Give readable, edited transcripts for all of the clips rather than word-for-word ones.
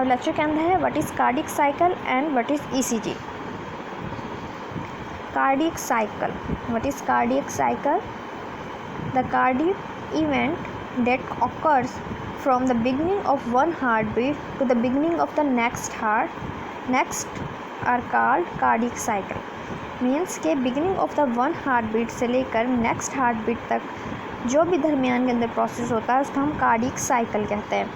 Lecture के अंदर है what is cardiac cycle and what is ECG. Cardiac cycle, what is cardiac cycle? The cardiac event that occurs from the beginning of one heartbeat to the beginning of the next are called cardiac cycle। Means के beginning of the one heart beat से लेकर next heart beat तक जो भी दरमियान के अंदर process होता है उसको हम कार्डियक साइकिल कहते हैं।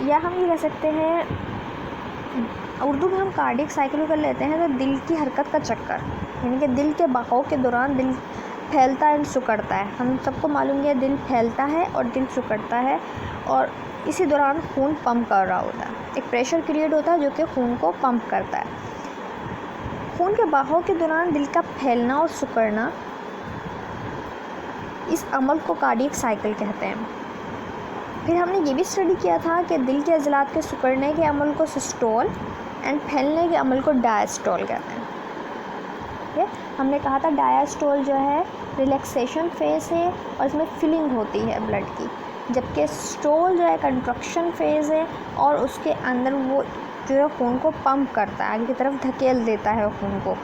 या हम ये कह सकते हैं, उर्दू में हम कार्डियक साइकिल कर लेते हैं तो दिल की हरकत का चक्कर, यानी कि दिल के बहाव के दौरान दिल फैलता एंड सिकुड़ता है। हम सबको मालूम है दिल फैलता है और दिल सिकुड़ता है, और इसी दौरान खून पंप कर रहा होता है। एक प्रेशर क्रिएट होता है जो कि खून को पंप करता है। खून के बहाव के दौरान दिल का फैलना और सिकुड़ना, इस अमल को कार्डियक साइकिल कहते हैं। फिर हमने ये भी स्टडी किया था कि दिल के अज़लात के सिकुड़ने के अमल को सिस्टोल एंड फैलने के अमल को डायस्टोल कहते हैं। ठीक है, हमने कहा था डायस्टोल जो है रिलैक्सेशन फेज़ है और इसमें फिलिंग होती है ब्लड की, जबकि स्टोल जो है कंट्रक्शन फेज़ है और उसके अंदर वो जो है खून को पंप करता है, आगे की तरफ धकेल देता है खून को।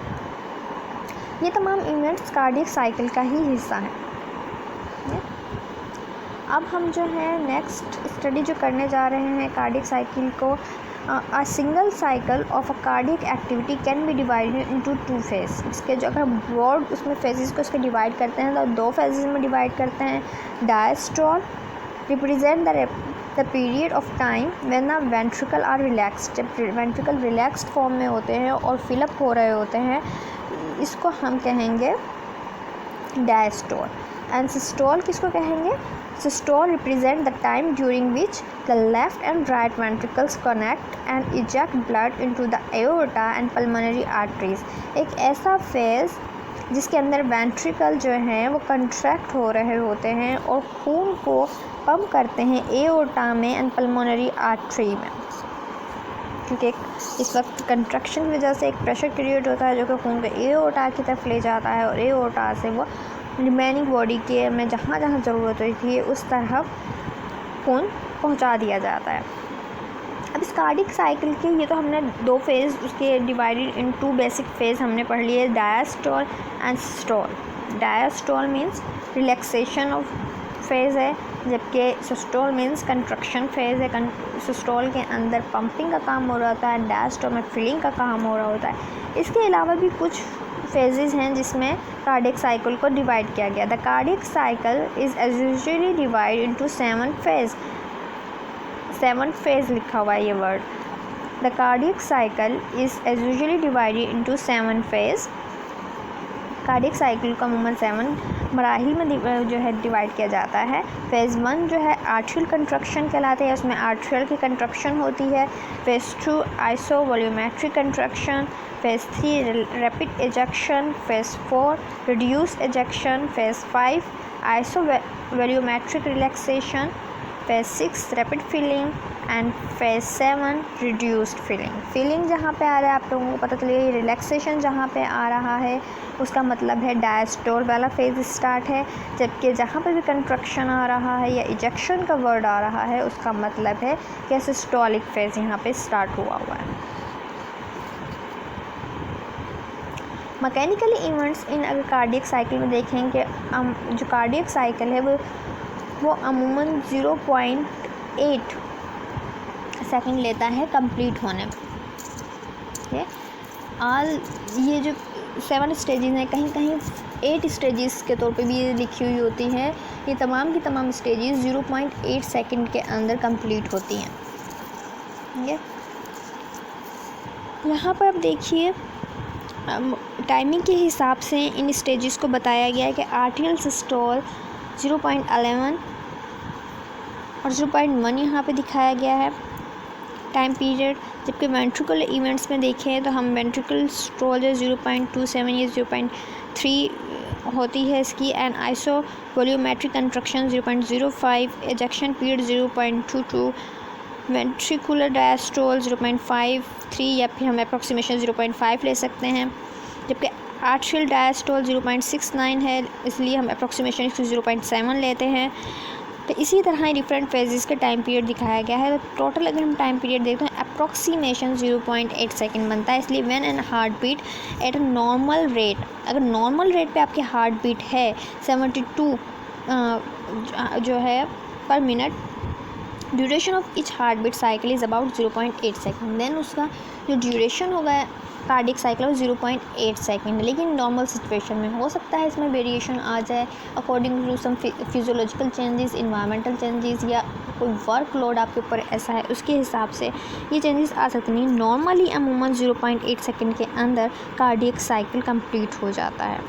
ये तमाम इवेंट्स कार्डियक साइकिल का ही हिस्सा हैं। अब हम जो है नेक्स्ट स्टडी जो करने जा रहे हैं कार्डियक साइकिल को, a single cycle of a cardiac activity can be divided into two phase. इसके जो अगर ब्रॉड उसमें फेजेस को इसके डिवाइड करते हैं तो दो फेजेस में डिवाइड करते हैं। Diastole represent the period of time when the ventricle are relaxed. जब वेंट्रिकल रिलैक्स्ड फॉर्म में होते हैं और फिलअप हो रहे होते हैं, इसको हम कहेंगे डायस्टोल। एंड सिस्टोल किसको कहेंगे? Systole represent the time during which the left and right ventricles connect and eject blood into the aorta and pulmonary arteries। एक ऐसा फेज़ जिसके अंदर वेंट्रिकल जो हैं वो कंट्रैक्ट हो रहे होते हैं और खून को पंप करते हैं एओर्टा में एंड पल्मोनरी आर्टरी में, क्योंकि इस वक्त कंट्रैक्शन की वजह से एक प्रेशर क्रिएट होता है जो कि खून को एओर्टा की तरफ ले जाता है और एओर्टा से वो रिमेनिंग बॉडी के में जहाँ जहाँ ज़रूरत होती है उस तरफ खून पहुँचा दिया जाता है। अब इस कार्डियक साइकिल के ये तो हमने दो फेज़ उसके divided in two basic phase हमने पढ़ लिए, diastole and systole. Diastole means relaxation of phase है, जबकि सिस्टोल मीन्स कंट्रक्शन फेज़ है। सिस्टोल के अंदर पंपिंग का काम हो रहा होता है, डायस्टोल में फिलिंग का काम हो रहा होता है। इसके अलावा भी कुछ फेजेस हैं जिसमें कार्डियक साइकिल को डिवाइड किया गया। The cardiac cycle is as usually divide into 7 phase. 7 phase लिखा हुआ है ये word. The cardiac cycle is as usually divided into 7 phase. Cardiac cycle को अमूमन 7 मराहिल में जो है डिवाइड किया जाता है। फेज़ 1 जो है आर्ट्रियल कंट्रक्शन कहलाते हैं, उसमें आर्ट्रियल की कंट्रक्शन होती है। Phase 2 isovolumetric contraction. Phase 3 rapid ejection. Phase 4 reduce ejection. Phase 5 isovolumetric relaxation. Phase 6 rapid filling and phase 7 reduced filling. Filling जहाँ पे आ रहा है आप लोगों को पता चलेगा, रिलैक्सेशन जहाँ पे आ रहा है उसका मतलब है डायस्टोल वाला फेज़ स्टार्ट है, जबकि जहाँ पे भी कंट्रक्शन आ रहा है या इजेक्शन का वर्ड आ रहा है उसका मतलब है कि सिस्टोलिक फेज़ यहाँ पे स्टार्ट हुआ है। मैकेनिकल इवेंट्स इन अगर कार्डियक साइकिल में देखें कि जो कार्डियक साइकिल है वो अमूमन 0.8 सेकंड लेता है कंप्लीट होने में। ठीक है, ये जो 7 स्टेजेस हैं, कहीं कहीं 8 स्टेजेस के तौर पे भी ये लिखी हुई होती हैं। ये तमाम की तमाम स्टेजेस 0.8 सेकंड के अंदर कंप्लीट होती हैं। ठीक है, यहाँ पर अब देखिए टाइमिंग के हिसाब से इन स्टेजेस को बताया गया है कि आर्टियल सिस्टोल 0.11 और 0.1 यहाँ पे दिखाया गया है टाइम पीरियड, जबकि वेंट्रिकल इवेंट्स में देखें तो हम वेंट्रिकल स्टोल जो 0.27 या 0.3 होती है इसकी, and isovolumetric contraction 0.05, ejection period 0.22, ventricular diastole 0.53 या फिर हम अप्रॉक्सीमेशन 0.5 ले सकते हैं, जबकि आर्ट्रियल डायस्टोल 0.69 है, इसलिए हम अप्रॉक्सीमेशन 0.7 लेते हैं। तो इसी तरह डिफरेंट फेजेस के टाइम पीरियड दिखाया गया है। तो टोटल अगर हम टाइम पीरियड देखते हैं अप्रॉक्सीमेशन 0.8 सेकेंड बनता है। इसलिए when an heart beat at a normal rate, अगर नॉर्मल रेट पे आपकी हार्ट बीट है 72 जो है per minute, duration of each heart beat cycle is about 0.8 second. Then उसका जो ड्यूरेशन होगा कार्डियक साइकिल वो 0.8 सेकेंड। लेकिन नॉर्मल सिचुएशन में हो सकता है इसमें वेरिएशन आ जाए according to some physiological changes, environmental changes, या कोई वर्कलोड आपके ऊपर ऐसा है उसके हिसाब से ये चेंजेस आ सकते हैं। नॉर्मली अमूमन 0.8 सेकेंड के अंदर कार्डियक साइकिल कंप्लीट हो जाता है।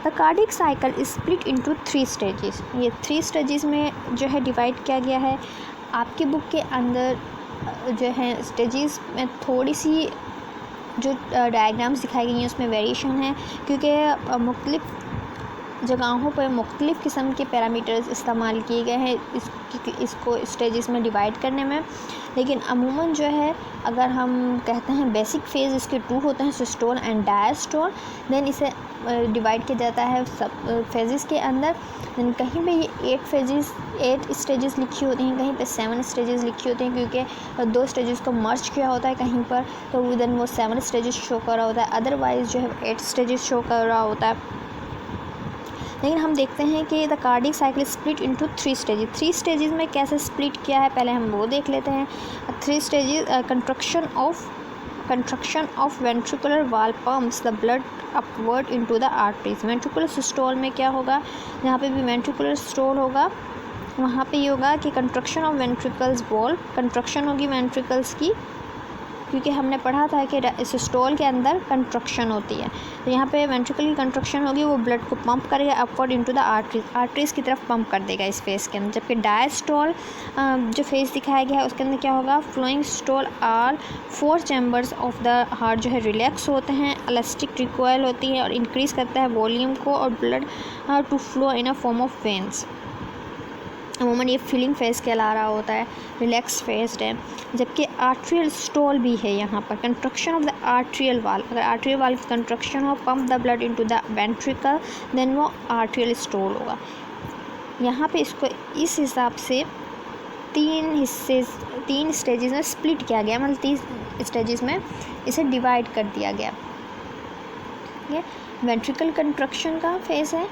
The cardiac cycle is split into 3 stages. ये 3 स्टेजेस में जो है डिवाइड किया गया है। आपकी बुक के अंदर जो है स्टेजेस में थोड़ी सी जो डायग्राम्स दिखाई गई हैं उसमें वेरिएशन है, क्योंकि मुख्तलिफ जगहों पर मुख्तलिफ़ किस्म के पैरामीटर्स इस्तेमाल किए गए हैं इसको स्टेजेस में डिवाइड करने में। लेकिन अमूमन जो है अगर हम कहते हैं बेसिक फेज़ इसके 2 होते हैं, सिस्टोल एंड डायस्टोल। देन इसे डिवाइड किया जाता है सब फेजेस के अंदर। देन कहीं पे ये 8 स्टेजेस लिखी होती हैं, कहीं पे 7 स्टेजेस लिखी होती हैं, क्योंकि 2 स्टेजेस को मर्ज किया होता है कहीं पर, तो देन वो 7 स्टेजेस शो कर रहा होता है, अदरवाइज़ जो है 8 स्टेजेस शो कर रहा होता है। लेकिन हम देखते हैं कि the cardiac cycle split into 3 stages. 3 stages में कैसे स्प्लिट किया है पहले हम वो देख लेते हैं। 3 स्टेजेस, कंट्रक्शन ऑफ वेंट्रिकुलर वाल pumps the blood upward into the arteries. Ventricular systole में क्या होगा, जहाँ पे भी वेंट्रिकुलर सिस्टोल होगा वहाँ पे ये होगा कि construction of ventricles wall, construction होगी वेंट्रिकल्स की, क्योंकि हमने पढ़ा था कि सिस्टोल के अंदर कंट्रक्शन होती है। तो यहाँ पे वेंट्रिकल की कंट्रक्शन होगी, वो ब्लड को पंप करेगा अपवर्ड इनटू द आर्टरीज की तरफ पंप कर देगा इस फेस के अंदर। जबकि डायस्टोल जो फेस दिखाया गया है उसके अंदर क्या होगा, flowing systole are 4 chambers of the heart जो है रिलैक्स होते हैं, इलास्टिक रिकॉयल होती है और इंक्रीज़ करता है वॉल्यूम को और blood to flow in a form of veins. अमूमन ये फीलिंग फेस कहला रहा होता है, रिलैक्स फेस्ड है। जबकि आर्ट्रियल स्टोल भी है यहाँ पर, कंट्रक्शन ऑफ द आर्ट्रियल वाल, अगर आर्ट्रियल वाल की कंट्रक्शन हो, pump the blood into the ventricle, then वो आर्ट्रियल स्टोल होगा। यहाँ पे इसको इस हिसाब से 3 स्टेजेस में स्प्लिट किया गया, मतलब 3 स्टेजेस में इसे डिवाइड कर दिया गया। ठीक है, वेंट्रिकल कंट्रक्शन का फेस है,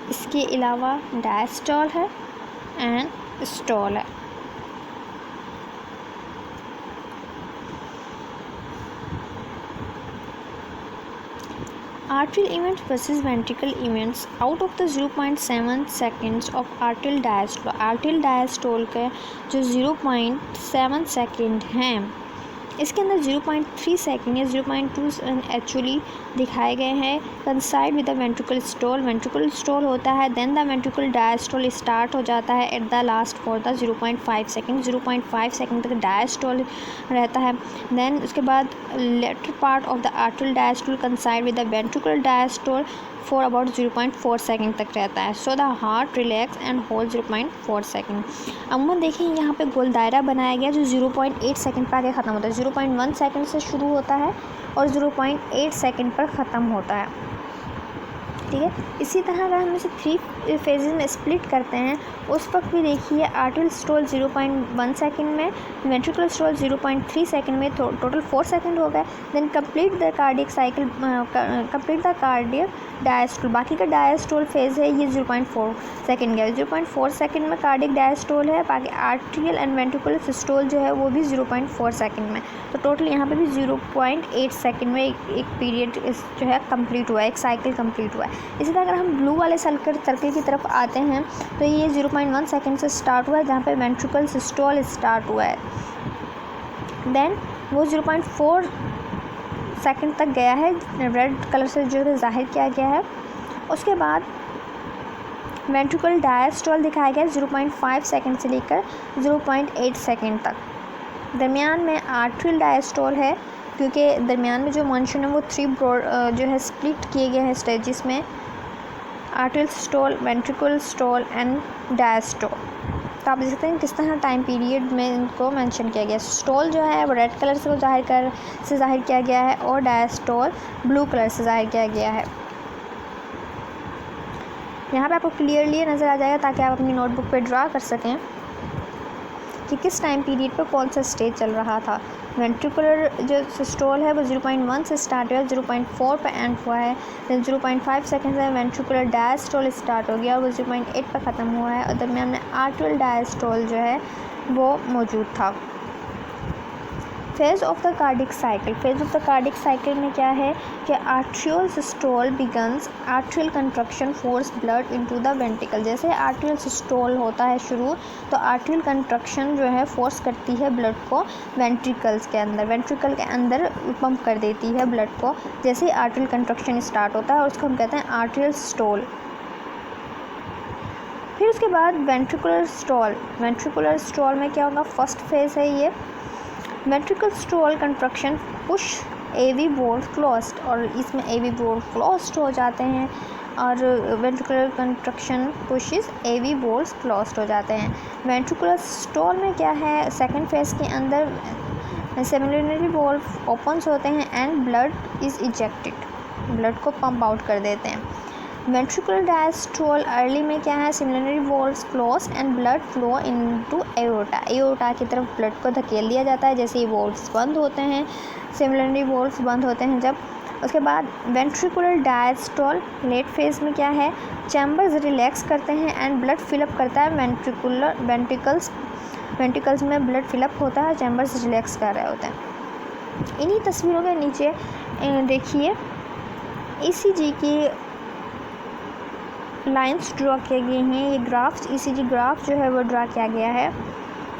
इसके अलावा डायस्टोल है एंड स्टोल है। Arterial events versus ventricular events out of the 0.7 seconds of arterial diastole। arterial diastole के जो 0.7 सेकेंड हैं इसके अंदर 0.3 सेकेंड या 0.2 एक्चुअली दिखाए गए हैं coincide with the ventricle systole. Ventricle systole होता है, then the ventricle diastole start हो जाता है at the last for the 0.5 second. 0.5 second तक डायस्टोल रहता है। देन उसके बाद later part of the arterial diastole coincide with the ventricle diastole for about 0.4 second तक रहता है। So the heart relax and hold 0.4 second. अमूमन देखिए यहाँ पे गोल दायरा बनाया गया जो 0.8 सेकेंड पर आके ख़त्म होता है। 0.1 सेकेंड से शुरू होता है और 0.8 सेकेंड पर ख़त्म होता है। ठीक है, इसी तरह अगर हम इसे 3 फेजेस में स्प्लिट करते हैं उस वक्त भी देखिए आर्टरियल स्टोल 0.1 सेकेंड में, वेंट्रिकुलर स्टोल 0.3 सेकेंड में, टोटल 4 सेकेंड हो गए। Then complete the cardiac cycle, complete the cardiac diastole, बाकी का डायस्टोल फेज़ है ये 0.4 सेकेंड गया। 0.4 सेकेंड में कार्डियक डायस्टोल है, बाकी आर्टरियल एंड वेंट्रिकुलर सिस्टोल जो है वो भी 0.4 सेकेंड में। तो टोटल यहाँ पे भी 0.8 सेकेंड में एक पीरियड जो है कंप्लीट हुआ है, एक साइकिल कंप्लीट हुआ है। इसी तरह अगर हम ब्लू वाले सर्कल की तरफ आते हैं तो ये 0.1 सेकेंड से स्टार्ट हुआ है जहाँ पे वेंट्रिकल सिस्टोल स्टार्ट हुआ है। देन वो 0.4 सेकेंड तक गया है, रेड कलर से जो है जाहिर किया गया है। उसके बाद वेंट्रिकल डायस्टोल दिखाया गया 0.5 सेकेंड से लेकर 0.8 सेकेंड तक। दरमियान में आर्टरियल डायस्टोल है, क्योंकि दरमियान में जो मंशन है वो 3 जो है स्प्लिट किए गए हैं स्टेजेस में, arterial systole, ventricular systole and diastole. आप देख सकते हैं किस तरह टाइम पीरियड में इनको मेंशन किया गया। सिस्टोल जो है वो रेड कलर से ज़ाहिर किया गया है और डायस्टोल ब्लू कलर से ज़ाहिर किया गया है। यहाँ पे आपको क्लियरली नज़र आ जाएगा ताकि आप अपनी नोटबुक पे ड्रा कर सकें कि किस टाइम पीरियड पर कौन सा स्टेज चल रहा था। वेंट्रिकुलर जो सिस्टोल है वो 0.1 से स्टार्ट हुआ, 0.4 पे एंड हुआ है। देन 0.5 सेकेंड से वेंट्रिकुलर डायस्टोल स्टार्ट हो गया और वो 0.8 पे ख़त्म हुआ है और दरमियान में आर्ट्रियल डायस्टोल जो है वो मौजूद था। Phase of the cardiac cycle. Phase of the cardiac cycle में क्या है कि atrial systole begins atrial contraction force blood into the ventricle. जैसे आर्ट्रियल सिस्टोल होता है शुरू, तो आर्ट्रियल कंट्रक्शन जो है फोर्स करती है ब्लड को वेंट्रिकल के अंदर पंप कर देती है ब्लड को। जैसे ही आर्ट्रियल कंट्रक्शन स्टार्ट होता है और उसको हम कहते हैं आर्ट्रियल सिस्टोल। फिर उसके बाद वेंट्रिकुलर सिस्टोल में क्या होगा, फर्स्ट फेज़ है ये। Ventricle systole contraction push AV बोल्ट क्लोज्ड, और इसमें AV बोल्ट क्लोज्ड हो जाते हैं और ventricular contraction pushes AV valves closed हो जाते हैं। वेंट्रिकुलर सिस्टोल में क्या है, सेकंड फेज़ के अंदर सेमिनरी बोल्ट ओपन्स होते हैं and blood is ejected, blood को पंप आउट कर देते हैं। वेंट्रिकुलर डायस्टोल अर्ली में क्या है, similarly valves close and blood flow into aorta की तरफ ब्लड को धकेल दिया जाता है जैसे ये वॉल्व्स बंद होते हैं, सिमिलरी वॉल्व्स बंद होते हैं जब। उसके बाद वेंट्रिकुलर डायस्टोल लेट फेज़ में क्या है, चैम्बर्स रिलैक्स करते हैं एंड ब्लड फिलअप करता है वेंट्रिकल्स में ब्लड फिलअप होता है, चैम्बर्स रिलैक्स कर रहे होते हैं। इन्हीं तस्वीरों के नीचे देखिए ECG की लाइंस ड्रॉ किए गए हैं। ये ग्राफ्स ECG ग्राफ जो है वो ड्रा किया गया है।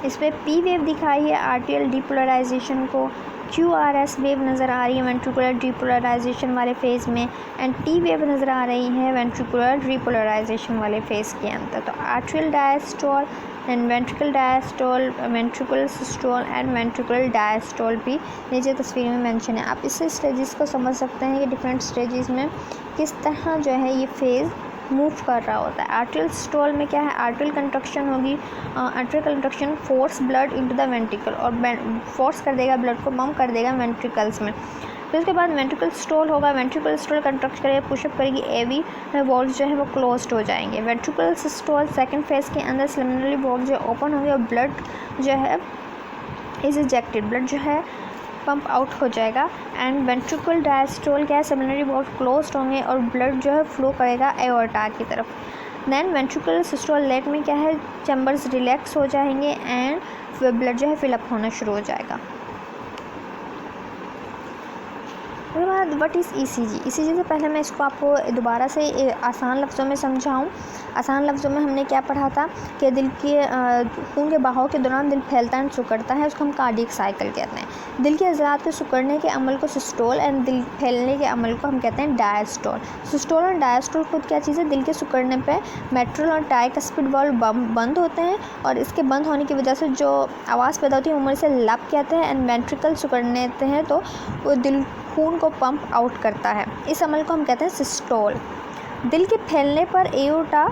इस पर P वेव दिखाई है आर्टियल डीपोलराइजेशन को, QRS वेव नज़र आ रही है वेंट्रिकुलर डीपोलराइजेशन वाले फेज़ में, एंड T वेव नज़र आ रही है वेंट्रिकुलर रिपोलराइजेशन वाले फेज़ के अंदर। तो आर्टियल diastole and ventricle diastole, ventricular systole and ventricular diastole भी नीचे तस्वीर में मेंशन है। आप इससे स्टेजेस को समझ सकते हैं कि डिफरेंट स्टेजेस में किस तरह जो है ये फेज़ मूव कर रहा होता है। आर्ट्रियल सिस्टोल में क्या है, आर्ट्रियल कंट्रक्शन होगी, atrial contraction force blood into the ventricle और फोर्स कर देगा, ब्लड को पंप कर देगा वेंट्रिकल्स में। फिर उसके बाद वेंट्रिकल सिस्टोल होगा, वेंट्रिकल सिस्टोल कंट्रक्ट करेगा, पुशअप करेगी, AV वॉल्व्स जो है वो क्लोज्ड हो जाएंगे। वेंट्रिकुलर सिस्टोल सेकंड फेज़ के अंदर सिमिलरी वॉल्व जो ओपन होंगे और ब्लड जो है इज इजेक्टेड, ब्लड जो है पंप आउट हो जाएगा। एंड वेंट्रिकुलर डायस्टोल क्या है, सिमिलरी वॉल्व क्लोज्ड होंगे और ब्लड जो है फ्लो करेगा एओर्टा की तरफ। देन वेंट्रिकुलर सिस्टोल लेट में क्या है, चैम्बर्स रिलैक्स हो जाएंगे एंड ब्लड जो है फिलअप होना शुरू हो जाएगा। उसके बाद व्हाट इज़ ECG से पहले मैं इसको आपको दोबारा से आसान लफ्ज़ों में समझाऊँ। आसान लफ्ज़ों में हमने क्या पढ़ा था कि दिल के खून के बहाव के दौरान दिल फैलता है, सिकुड़ता है, उसको हम कार्डियक साइकिल कहते हैं। दिल के अज़रात के सिकुड़ने के अमल को सिस्टोल एंड दिल फैलने के अमल को हम कहते हैं डायस्टोल। सिस्टोल और डायस्टोल खुद क्या चीज़ है, दिल के सिकुड़ने पे मेट्रल और ट्राइकस्पिड वाल्व बंद होते हैं और इसके बंद होने की वजह से जो आवाज़ पैदा होती है उम्र से लब कहते हैं एंड वेंट्रिकल सिकुड़ने हैं तो वो दिल खून को पंप आउट करता है। इस अमल को हम कहते हैं सिस्टोल। दिल के फैलने पर aorta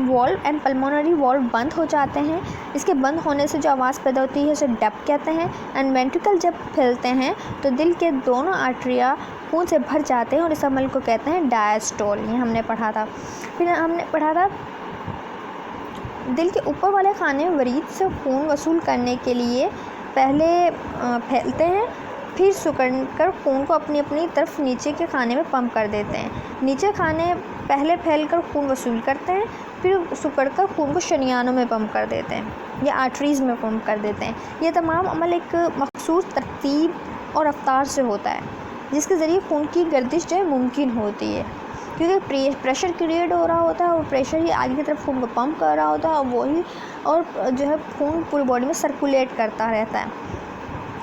valve and pulmonary valve बंद हो जाते हैं। इसके बंद होने से जो आवाज़ पैदा होती है उसे डब कहते हैं। एंड वेंट्रिकल जब फैलते हैं तो दिल के दोनों आर्टरिया खून से भर जाते हैं और इस अमल को कहते हैं डायस्टोल। ये हमने पढ़ा था। फिर हमने पढ़ा था दिल के ऊपर वाले खाने वरीद से खून वसूल करने के लिए पहले फैलते हैं, फिर सिकुड़कर खून को अपनी अपनी तरफ नीचे के खाने में पंप कर देते हैं। नीचे खाने पहले फैलकर खून वसूल करते हैं, फिर सिकुड़कर खून को शरियानों में पंप कर देते हैं या आर्टरीज़ में पंप कर देते हैं। ये तमाम अमल एक मखसूस तरतीब और रफ्तार से होता है जिसके ज़रिए खून की गर्दिश जो है मुमकिन होती है, क्योंकि प्रेशर क्रिएट हो रहा होता है और प्रेशर ही आगे की तरफ खून को पंप कर रहा होता है और वही और जो है खून पूरी बॉडी में सर्कुलेट करता रहता है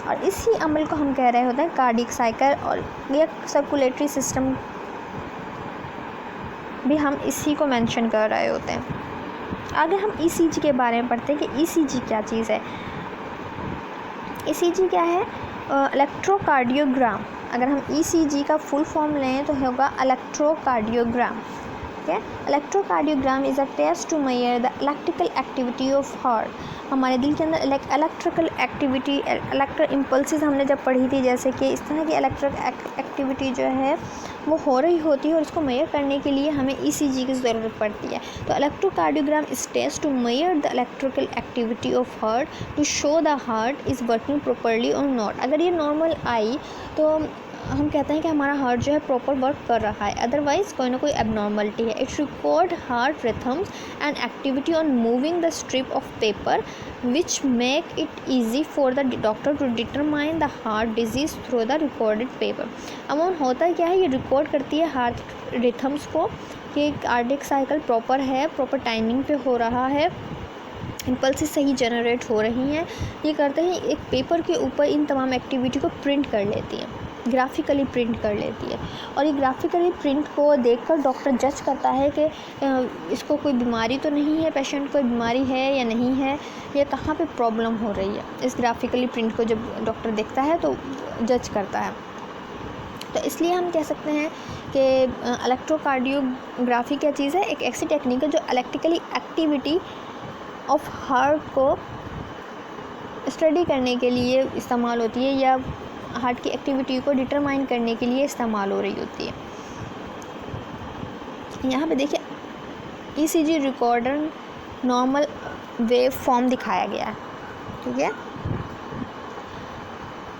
और इसी अमल को हम कह रहे होते हैं कार्डियक साइकिल। और ये सर्कुलेटरी सिस्टम भी हम इसी को मेंशन कर रहे होते हैं। आगे हम ECG के बारे में पढ़ते हैं कि ECG क्या चीज़ है। ECG क्या है, इलेक्ट्रोकार्डियोग्राम। अगर हम ECG का फुल फॉर्म लें तो होगा इलेक्ट्रोकार्डियोग्राम। ठीक है। Electrocardiogram is a test to measure the electrical activity of heart. हमारे दिल के अंदर इलेक्ट्रिकल एक्टिविटी, इलेक्ट्रिक इम्पल्सेस हमने जब पढ़ी थी, जैसे कि इस तरह की इलेक्ट्रिक एक्टिविटी जो है वो हो रही होती है और इसको मेजर करने के लिए हमें ECG की ज़रूरत पड़ती है। तो electrocardiogram is test to measure the electrical activity of heart to show the heart is working properly और नॉट। अगर ये नॉर्मल आई तो हम कहते हैं कि हमारा हार्ट जो है प्रॉपर वर्क कर रहा है, अदरवाइज़ कोई ना कोई एबनॉर्मलिटी है। It record heart rhythms and activity on moving the strip of paper which make it easy for the doctor to determine the heart disease through the recorded paper. अब होता क्या है, ये रिकॉर्ड करती है हार्ट रिथम्स को कि cardiac cycle proper है, प्रॉपर टाइमिंग पे हो रहा है, इम्पल्सेस सही जनरेट हो रही हैं। ये करते हैं एक पेपर के ऊपर इन तमाम एक्टिविटी को प्रिंट कर लेती है, ग्राफिकली प्रिंट कर लेती है। और ये ग्राफिकली प्रिंट को देखकर डॉक्टर जज करता है कि इसको कोई बीमारी तो नहीं है, पेशेंट को कोई बीमारी है या नहीं है, या कहाँ पे प्रॉब्लम हो रही है। इस ग्राफिकली प्रिंट को जब डॉक्टर देखता है तो जज करता है। तो इसलिए हम कह सकते हैं कि इलेक्ट्रोकार्डियोग्राफी क्या चीज़ है, एक ऐसी टेक्निक है जो इलेक्ट्रिकली एक्टिविटी ऑफ हार्ट को स्टडी करने के लिए इस्तेमाल होती है, या हार्ट की एक्टिविटी को डिटरमाइन करने के लिए इस्तेमाल हो रही होती है। यहाँ पे देखिए ECG recorder normal wave form दिखाया गया है, ठीक है।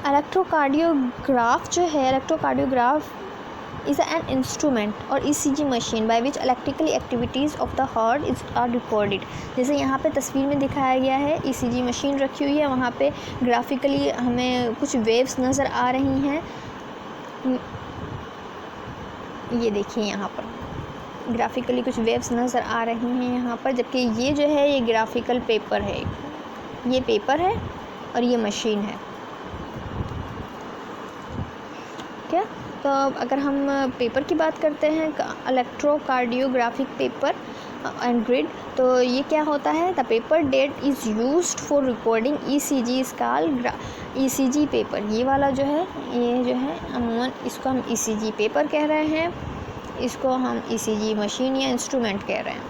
इलेक्ट्रोकार्डियोग्राफ जो है, इलेक्ट्रोकार्डियोग्राफ is an instrument और ECG machine by which electrical activities of the heart are recorded। जैसे यहाँ पे तस्वीर में दिखाया गया है, ECG मशीन रखी हुई है, वहाँ पे ग्राफिकली हमें कुछ वेव्स नज़र आ रही हैं। ये देखिए यहाँ पर ग्राफिकली कुछ वेव्स नज़र आ रही हैं यहाँ पर, जबकि ये जो है ये ग्राफिकल पेपर है, ये पेपर है और ये मशीन है, क्या। तो अगर हम पेपर की बात करते हैं, इलेक्ट्रोकार्डियोग्राफिक पेपर एंड ग्रिड, तो ये क्या होता है, the paper that is used for recording ECG is called ECG paper. ये वाला जो है, ये जो है अमूमन इसको हम ECG पेपर कह रहे हैं, इसको हम ECG मशीन या इंस्ट्रूमेंट कह रहे हैं,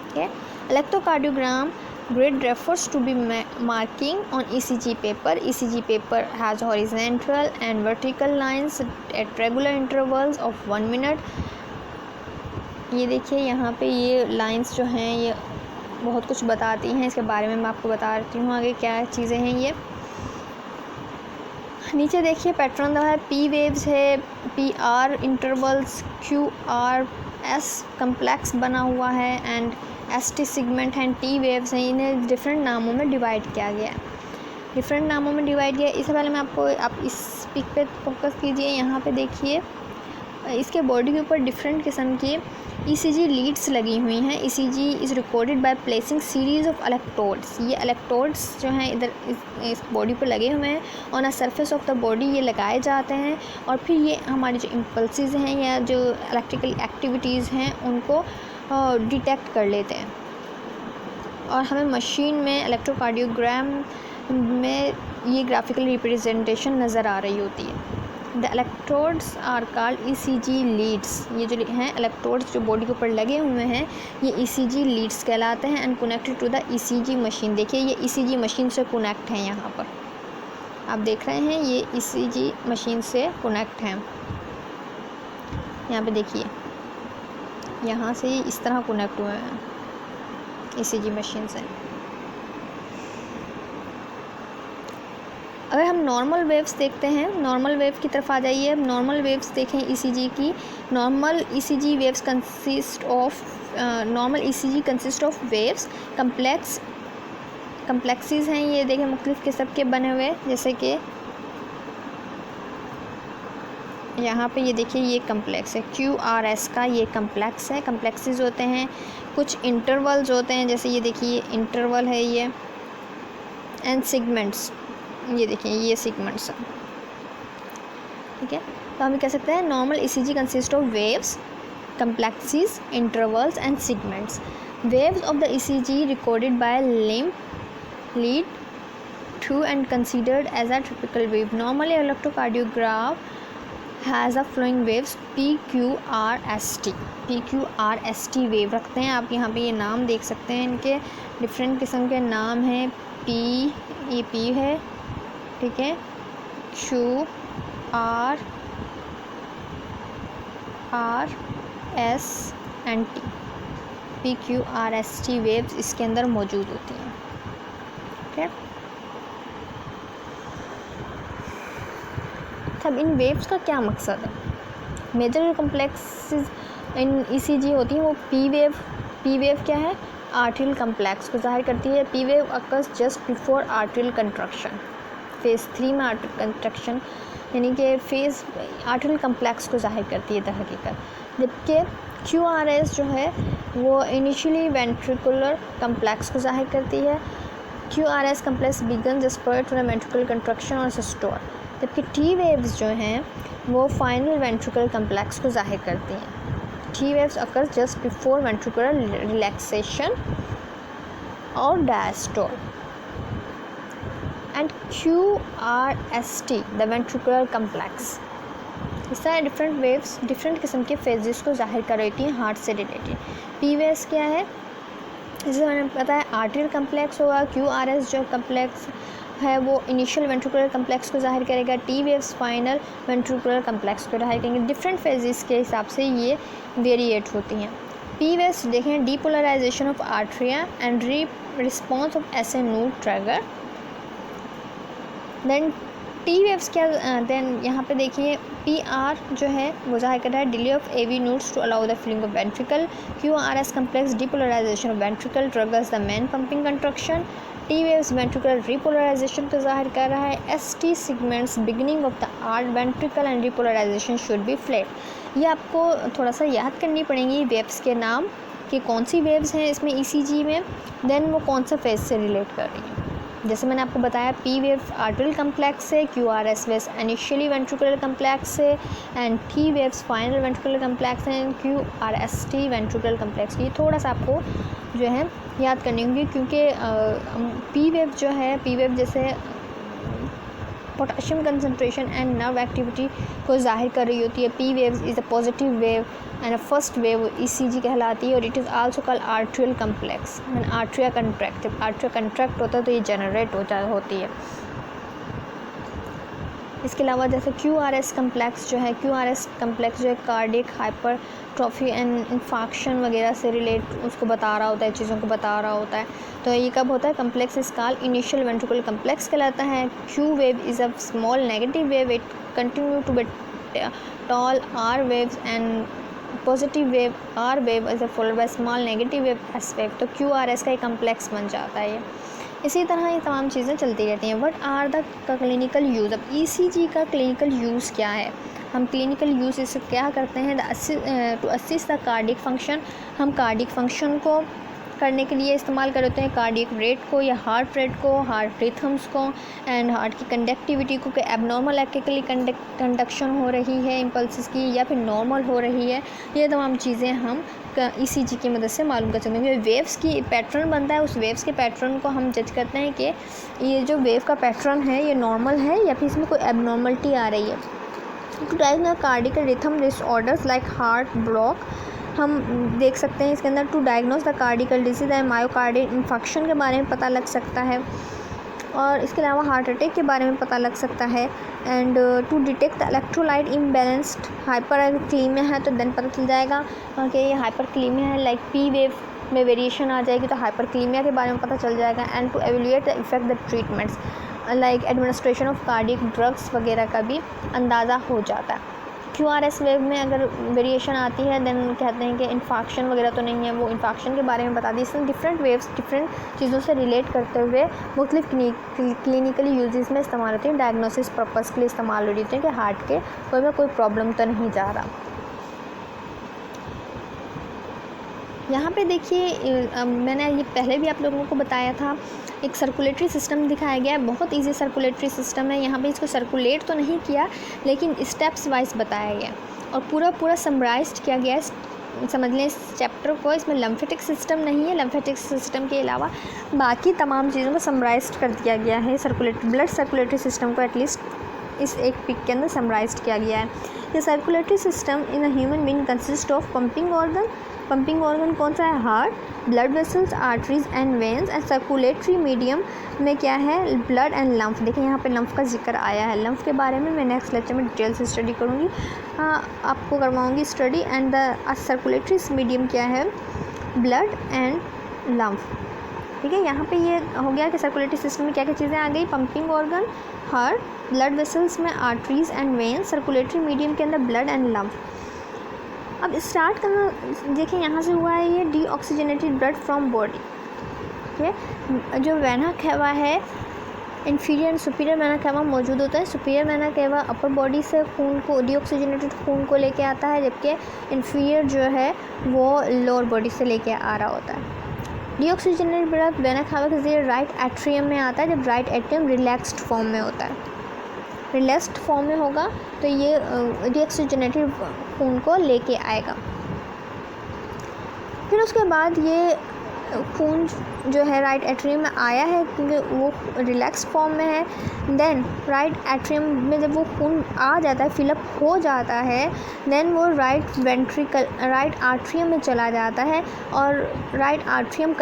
ठीक है। Electrocardiogram grid refers to be marking on ECG paper. ECG paper has horizontal and vertical lines at regular intervals of 1 minute। ये देखिए यहाँ पे ये लाइंस जो हैं ये बहुत कुछ बताती हैं, इसके बारे में मैं आपको बता रही हूँ आगे क्या चीज़ें हैं। ये नीचे देखिए पैटर्न दो है, P वेव्स है, PR इंटरवल्स, QRS कम्प्लेक्स बना हुआ है, and ST segment and T waves हैं। इन्हें डिफरेंट नामों में डिवाइड किया गया है, डिफरेंट नामों में डिवाइड किया। इससे पहले मैं आपको, आप इस पिक पे फोकस कीजिए, यहाँ पे देखिए इसके बॉडी के ऊपर डिफरेंट किस्म के ECG लीड्स लगी हुई हैं। ECG is recorded by placing series of electrodes. ये इलेक्ट्रोड्स जो हैं इधर इस बॉडी पर लगे हुए हैं, on a surface of the body ये लगाए जाते हैं, और फिर ये हमारी जो इम्पल्सेस हैं या जो इलेक्ट्रिकल एक्टिविटीज़ हैं उनको डिटेक्ट कर लेते हैं, और हमें मशीन में इलेक्ट्रोकार्डियोग्राम में ये ग्राफिकल रिप्रेजेंटेशन नज़र आ रही होती है। The electrodes are called ECG leads. ये जो हैं इलेक्ट्रोड्स जो बॉडी के ऊपर लगे हुए हैं ये ECG लीड्स कहलाते हैं, and connected to the ECG machine. देखिए ये ECG मशीन से कनेक्ट है, यहाँ पर आप देख रहे हैं ये ECG मशीन से कनेक्ट हैं। यहाँ पे देखिए यहाँ से इस तरह कनेक्ट हुए हैं ECG मशीन से। अगर हम नॉर्मल वेव्स देखते हैं, नॉर्मल वेव की तरफ आ जाइए। अब नॉर्मल वेव्स देखें ECG की। Normal ECG waves consist of waves complexes हैं। ये देखें मुख्तलिफ़ किस्म के बने हुए, जैसे कि यहाँ पे ये देखिए ये कम्प्लेक्स है, QRS का ये कम्प्लेक्स है। कम्प्लेक्सेस होते हैं, कुछ इंटरवल्स होते हैं, जैसे ये देखिए इंटरवल है ये, एंड सिगमेंट्स, ये देखिए ये सिगमेंट्स हैं, ठीक है। तो हम कह सकते हैं normal ECG consist of waves, complexes, intervals and segments. Waves of the ECG recorded by limb lead two and considered as a typical wave. Normally electrocardiograph has a flowing waves PQRST। PQRST wave रखते हैं आप। यहाँ पे ये नाम देख सकते हैं, इनके डिफरेंट किस्म के नाम हैं। ये P है, ठीक है, QRST, PQRST वेव्स इसके अंदर मौजूद होती हैं, ठीक है। अब इन वेव्स का क्या मकसद है? मेजर कम्प्लेक्सेस इन ECG होती हैं वो पी वेव क्या है? आर्टरियल कम्प्लेक्स को ज़ाहिर करती है। P wave occurs just before arterial construction, phase 3 में आर्टरियल कंट्रक्शन यानी कि फेज़ आर्टरियल कम्प्लेक्स को ज़ाहिर करती है दरहकीकत। जबकि QRS जो है वो इनिशियली वेंट्रिकुलर कम्प्लेक्स को ज़ाहिर करती है। QRS complex begin just prior to the ventricular contraction और सिस्टोल। जबकि T वेव्स जो हैं वो फाइनल वेंट्रिकुलर कम्प्लेक्स को ज़ाहिर करती हैं। T waves occur just before ventricular relaxation or diastole. And QRST, the ventricular complex. इस तरह डिफरेंट वेव्स डिफरेंट किस्म के फेजेस को ज़ाहिर कर रही थी हार्ट से रिलेटेड। P waves क्या है? जैसे हमें पता है आर्टरियल कम्प्लेक्स होगा। QRS जो कम्प्लेक्स है वो इनिशियल वेंट्रिकुलर कम्प्लेक्स को ज़ाहिर करेगा। T waves final ventricular complex को ज़ाहिर करेंगे। डिफरेंट फेजेस के हिसाब से ये वेरिएट होती हैं। P वेव्स देखें, depolarization of atria and response of SA node trigger. Then T waves क्या, देन यहाँ पे देखिए PR जो है वो ज़ाहिर कर रहा है delay of AV nodes to allow the filling of ventricle. QRS complex depolarisation of ventricle triggers the main pumping contraction. T waves ventricular repolarisation को ज़ाहिर कर रहा है। ST segments beginning of the art ventricle and repolarisation should be flat. ये आपको थोड़ा सा याद करनी पड़ेंगी वेव्स के नाम कि कौन सी वेव्स हैं इसमें ECG में, देन वो कौन सा फेज से रिलेट कर रही हैं। जैसे मैंने आपको बताया P वेव आर्टरियल कम्प्लेक्स से, QRS waves initially ventricular complex से, and T waves final ventricular complex and QRST ventricular complex. ये थोड़ा सा आपको जो है याद करनी होंगी क्योंकि P वेव जो है, P वेव जैसे potassium concentration and nerve activity को जाहिर कर रही होती है। P waves is a positive wave and first wave ECG कहलाती है और it is also called atrial complex. And atria contract, जब आर्टरिया कंट्रैक्ट होता है तो ये जनरेट होती है। इसके अलावा जैसे QRS कम्प्लेक्स जो है, QRS कम्प्लेक्स जो है कार्डियक हाइपरट्रॉफी एंड इन्फाक्शन वगैरह से रिलेट उसको बता रहा होता है, चीज़ों को बता रहा होता है। तो ये कब होता है? कम्प्लेक्स इस कॉल्ड इनिशियल वेंट्रिकुलर कम्प्लेक्स कहलाता है। Q wave is a small negative wave, it continue to be tall R waves and positive wave R wave is followed by small negative wave S wave. तो QRS का एक complex बन जाता है ये। इसी तरह ये तमाम चीज़ें चलती रहती हैं। What are the clinical use? अब ECG का क्लिनिकल यूज़ क्या है? हम क्लिनिकल यूज़ इससे क्या करते हैं? To assist the cardiac function, हम कार्डियक फंक्शन को करने के लिए इस्तेमाल करते हैं कार्डियक रेट को या हार्ट रेट को, हार्ट रिथम्स को एंड हार्ट की कंडक्टिविटी को, कि एबनॉर्मल एक्टिकली कंडक्शन हो रही है इम्पल्सिस की या फिर नॉर्मल हो रही है। ये तमाम चीज़ें हम ECG की मदद से मालूम कर सकते हैं। वेव्स की पैटर्न बनता है, उस वेव्स के पैटर्न को हम जज करते हैं कि ये जो वेव का पैटर्न है ये नॉर्मल है या फिर इसमें कोई एबनॉर्मलिटी आ रही है। To diagnose cardiac rhythm disorders like heart block, हम देख सकते हैं इसके अंदर to diagnose the cardiac disease and myocardial infection के बारे में पता लग सकता है और इसके अलावा हार्ट अटैक के बारे में पता लग सकता है। And to detect the electrolyte imbalanced hyperkalemia है तो देन पता चल जाएगा कि ये हाइपरक्लीमिया है। लाइक P वेव में वेरिएशन आ जाएगी तो हाइपरक्लीमिया के बारे में पता चल जाएगा। And to evaluate the effect the treatments like administration of cardiac drugs वगैरह का भी अंदाज़ा हो जाता है। QRS वेव में अगर वेरिएशन आती है देन कहते हैं कि इन्फेक्शन वगैरह तो नहीं है, वो इन्फेक्शन के बारे में बता दी। इसमें डिफरेंट वेव्स डिफरेंट चीज़ों से रिलेट करते हुए मुख्तलिफ क्लिनिकली यूजेस में इस्तेमाल होती हैं, डायग्नोसिस पर्पज़ के लिए इस्तेमाल हो रही है कि हार्ट के कोई प्रॉब्लम तो नहीं जा रहा। यहाँ पे देखिए मैंने ये पहले भी आप लोगों को बताया था, एक सर्कुलेटरी सिस्टम दिखाया गया है, बहुत इजी सर्कुलेटरी सिस्टम है। यहाँ पे इसको सर्कुलेट तो नहीं किया लेकिन स्टेप्स वाइज बताया गया और पूरा समराइज्ड किया गया है। समझ लें इस चैप्टर को, इसमें लम्फेटिक सिस्टम नहीं है, लम्फेटिक सिस्टम के अलावा बाकी तमाम चीज़ों को समराइज्ड कर दिया गया है। सर्कुलेटरी ब्लड सर्कुलेटरी सिस्टम को एटलीस्ट इस एक पिक के अंदर समराइज किया गया है। ये circulatory system in a human being consist of pumping organ कौन सा है? Heart, blood vessels, arteries and veins, and circulatory medium में क्या है? Blood and lymph. देखिए यहाँ पे लम्फ का जिक्र आया है। लम्फ के बारे में मैं नेक्स्ट लेक्चर में डिटेल से स्टडी करूँगी, आपको करवाऊँगी study. And the circulatory medium क्या है? Blood and lymph. ठीक है, यहाँ पे ये हो गया कि सर्कुलेटरी सिस्टम में क्या क्या चीज़ें आ गई? Pumping organ, heart, blood vessels में arteries and veins, circulatory medium के अंदर ब्लड एंड लम्फ। अब स्टार्ट करना, देखिए यहाँ से हुआ है ये डीऑक्सीजनेटेड ब्लड फ्रॉम बॉडी। ठीक है, जो वेना कैवा है, इन्फीरियर सुपीरियर वेना कैवा मौजूद होता है। Superior vena cava upper body से खून को, डीऑक्सीजनेटेड खून को लेके आता है, जबकि इन्फीरियर जो है वो लोअर बॉडी से लेके आ रहा होता है। डीऑक्सीजनेटेड ब्लड वेना कैवा के जरिए राइट एट्रियम में आता है, जब राइट एट्रियम रिलैक्स्ड फॉर्म में होता है। रिलैक्स्ड फॉर्म में होगा तो ये डीऑक्सीजनेटेड खून को लेके आएगा। फिर उसके बाद ये खून जो है राइट एट्रियम में आया है क्योंकि वो रिलैक्स्ड फॉर्म में है। देन राइट एट्रियम में जब वो खून आ जाता है, फिलअप हो जाता है, देन वो राइट आर्ट्रियम में चला जाता है और राइट आर्ट्रियम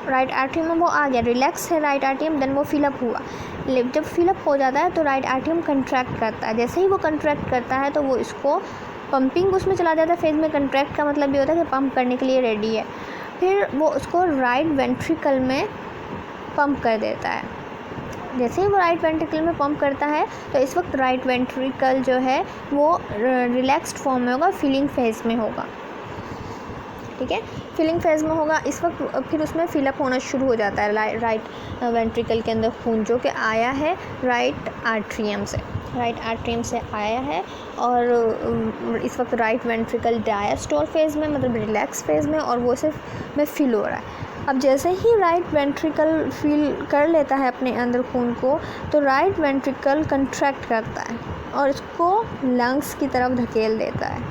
राइट आर्ट्रियम में वो आ गया, रिलैक्स है राइट आर्ट्रियम, देन वो फिलअप हुआ। जब फिलअप हो जाता है तो राइट आर्ट्रियम कंट्रैक्ट करता है। जैसे ही वो कंट्रैक्ट करता है तो वो इसको पंपिंग उसमें चला जाता है फेज में। कंट्रैक्ट का मतलब ये होता है कि पंप करने के लिए रेडी है। फिर वो उसको राइट वेंट्रिकल में पंप कर देता है। जैसे ही वो राइट वेंट्रिकल में पंप करता है तो इस वक्त राइट वेंट्रिकल जो है वो रिलैक्स्ड फॉर्म में होगा, फिलिंग फेज में होगा। ठीक है, फिलिंग फेज में होगा इस वक्त। फिर उसमें फिलअप होना शुरू हो जाता है राइट वेंट्रिकल के अंदर खून, जो कि आया है राइट आर्ट्रियम से आया है। और इस वक्त राइट वेंट्रिकल डायस्टोल फेज़ में, मतलब रिलैक्स फेज़ में, और वो सिर्फ में फिल हो रहा है। अब जैसे ही राइट वेंट्रिकल फिल कर लेता है अपने अंदर खून को, तो राइट वेंट्रिकल कंट्रैक्ट करता है और इसको लंग्स की तरफ धकेल देता है,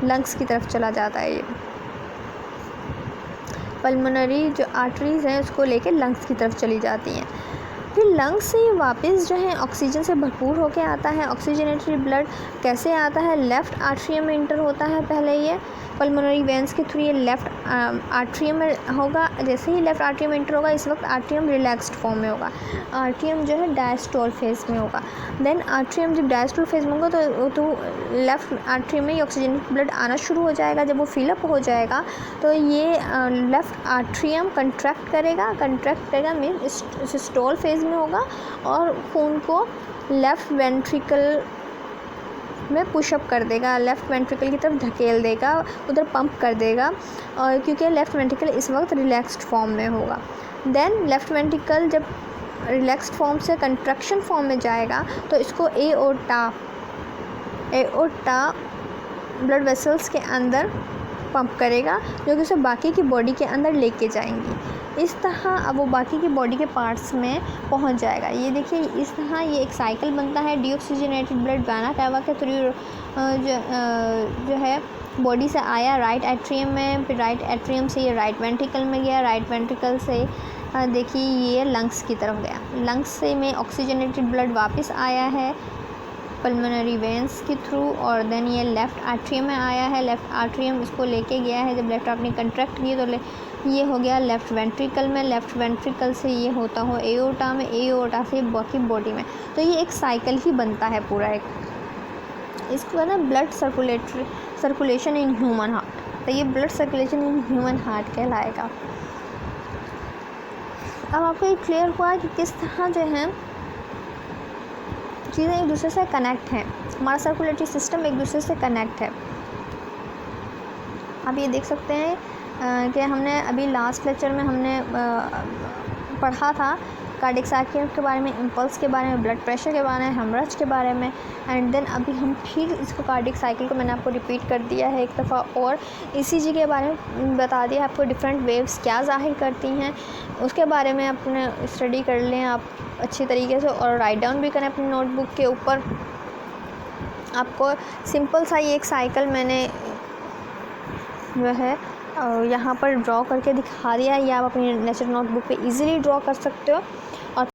लंग्स की तरफ चला जाता है। ये पल्मोनरी जो आर्टरीज़ हैं उसको लेके लंग्स की तरफ चली जाती हैं। फिर लंग्स से ये वापस जो है ऑक्सीजन से भरपूर होके आता है। ऑक्सीजनेटेड ब्लड कैसे आता है? लेफ़्ट आर्ट्रियम में इंटर होता है पहले ये पल्मोनरी वेंस के थ्रू, ये लेफ़्ट आर्ट्रियम में होगा। जैसे ही लेफ़्ट आर्ट्रियम में इंटर होगा इस वक्त आर्ट्रियम रिलैक्स्ड फॉर्म में होगा। आर्ट्रियम जो है डायस्टोल फेज़ में होगा। देन आर्ट्रियम जब डायस्टोल फेज़ में होगा तो लेफ़्ट आर्ट्रियम में ऑक्सीजनेटेड ब्लड आना शुरू हो जाएगा। जब वो फिलअप हो जाएगा तो ये लेफ़्ट आर्ट्रियम कंट्रैक्ट करेगा मीन सिस्टोल फेज़ में होगा और खून को लेफ़्ट वेंट्रिकल में पुशअप कर देगा, लेफ़्ट वेंट्रिकल की तरफ धकेल देगा, उधर पंप कर देगा। और क्योंकि लेफ़्ट वेंट्रिकल इस वक्त रिलैक्स्ड फॉर्म में होगा। देन लेफ़्ट वेंट्रिकल जब रिलैक्स्ड फॉर्म से कंट्रैक्शन फॉर्म में जाएगा तो इसको एओर्टा ब्लड वेसल्स के अंदर पंप करेगा, जो कि उसे बाकी की बॉडी के अंदर लेके जाएंगी। इस तरह अब वो बाकी की बॉडी के पार्ट्स में पहुंच जाएगा। ये देखिए इस तरह ये एक साइकिल बनता है। डीऑक्सीजनेटेड ब्लड वेना कैवा के थ्रू जो है बॉडी से आया राइट एट्रियम में, फिर राइट एट्रियम से ये राइट वेंट्रिकल में गया, राइट वेंट्रिकल से देखिए ये लंग्स की तरफ गया। लंग्स से में ऑक्सीजनेटेड ब्लड वापस आया है पल्मोनरी वेंस के थ्रू, और देन ये लेफ़्ट आर्ट्रियम में आया है। लेफ़्ट आर्ट्रियम इसको लेके गया है। जब लेफ़्ट आर्ट्रियम कंट्रैक्ट किए तो ये हो गया लेफ़्ट वेंट्रिकल में। लेफ़्ट वेंट्रिकल से ये होता हो एओर्टा में, एओर्टा से बाकी बॉडी में। तो ये एक साइकिल ही बनता है पूरा एक। इसको ना blood circulation in human heart, तो ये blood circulation in human heart कहलाएगा। अब आपको ये क्लियर हुआ कि किस तरह जो है चीज़ें एक दूसरे से कनेक्ट हैं, हमारा सर्कुलेटरी सिस्टम एक दूसरे से कनेक्ट है। आप ये देख सकते हैं कि हमने अभी लास्ट लेक्चर में हमने पढ़ा था कार्डियक साइकिल के बारे में, इम्पल्स के बारे में, ब्लड प्रेशर के बारे में, हेमरेज के बारे में। एंड देन अभी हम फिर इसको कार्डियक साइकिल को मैंने आपको रिपीट कर दिया है एक दफ़ा, और ईसीजी के बारे में बता दिया आपको, डिफरेंट वेव्स क्या ज़ाहिर करती हैं उसके बारे में अपने स्टडी कर लें आप अच्छी तरीके से, और राइट डाउन भी करें अपनी नोटबुक के ऊपर। आपको सिंपल सा ये एक साइकिल मैंने जो है यहाँ पर ड्रॉ करके दिखा दिया है, या आप अपनी नेचर नोटबुक पे इजीली ड्रॉ कर सकते हो।